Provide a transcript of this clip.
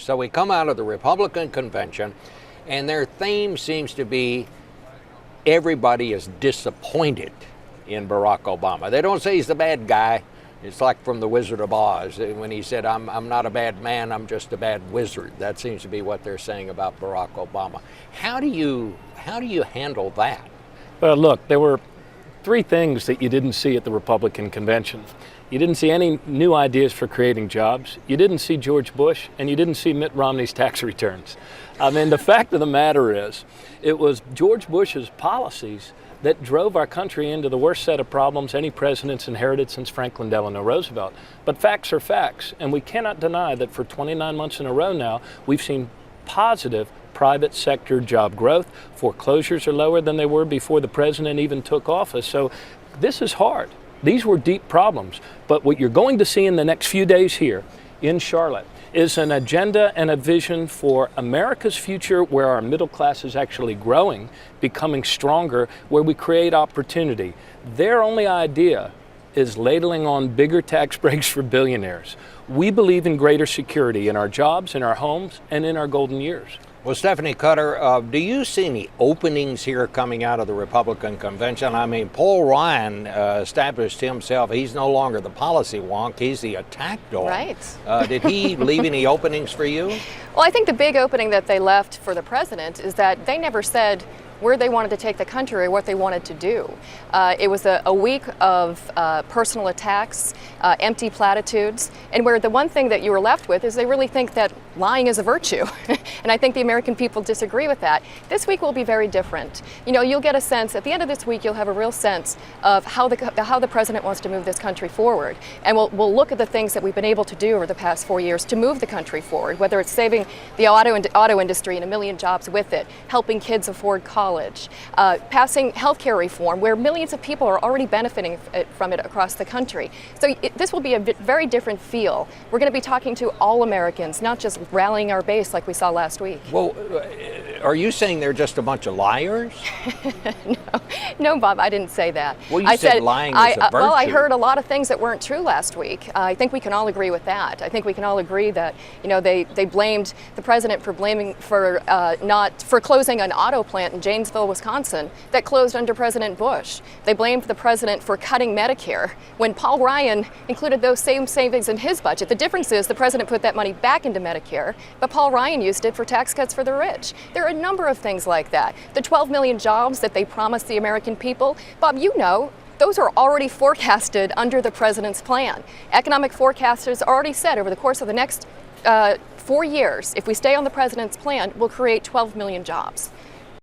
So we come out of the Republican convention, and their theme seems to be everybody is disappointed in Barack Obama. They don't say he's the bad guy. It's like from The Wizard of Oz when he said, I'm not a bad man, I'm just a bad wizard. That seems to be what they're saying about Barack Obama. How do you handle that? Well, look, there were three things that you didn't see at the Republican convention. You didn't see any new ideas for creating jobs. You didn't see George Bush, and you didn't see Mitt Romney's tax returns. I mean, the fact of the matter is, it was George Bush's policies that drove our country into the worst set of problems any president's inherited since Franklin Delano Roosevelt. But facts are facts, and we cannot deny that for 29 months in a row now, we've seen positive private sector job growth. Foreclosures are lower than they were before the president even took office. So this is hard. These were deep problems. But what you're going to see in the next few days here in Charlotte is an agenda and a vision for America's future, where our middle class is actually growing, becoming stronger, where we create opportunity. Their only idea is ladling on bigger tax breaks for billionaires. We believe in greater security in our jobs, in our homes, and in our golden years. Well, Stephanie Cutter, do you see any openings here coming out of the Republican convention? I mean, Paul Ryan established himself. He's no longer the policy wonk. He's the attack dog. Right. Did he leave any openings for you? Well, I think the big opening that they left for the president is that they never said where they wanted to take the country or what they wanted to do. It was a week of personal attacks, empty platitudes, and where the one thing that you were left with is they really think that lying is a virtue. And I think the American people disagree with that. This week will be very different. You know, you'll get a sense, at the end of this week, you'll have a real sense of how the president wants to move this country forward. And we'll look at the things that we've been able to do over the past 4 years to move the country forward, whether it's saving the auto industry and 1 million jobs with it, helping kids afford college, passing healthcare reform, where millions of people are already benefiting from it across the country. So this will be a very different feel. We're going to be talking to all Americans, not just rallying our base like we saw last week. Well, are you saying they're just a bunch of liars? No, Bob, I didn't say that. Well, you said lying is a virtue. Well, I heard a lot of things that weren't true last week. I think we can all agree with that. I think we can all agree that, you know, they blamed the president for closing an auto plant in Janesville, Wisconsin, that closed under President Bush. They blamed the president for cutting Medicare when Paul Ryan included those same savings in his budget. The difference is the president put that money back into Medicare, but Paul Ryan used it for tax cuts for the rich. There are a number of things like that. The 12 million jobs that they promised the American people, Bob, you know, those are already forecasted under the president's plan. Economic forecasters already said over the course of the next 4 years, if we stay on the president's plan, we'll create 12 million jobs.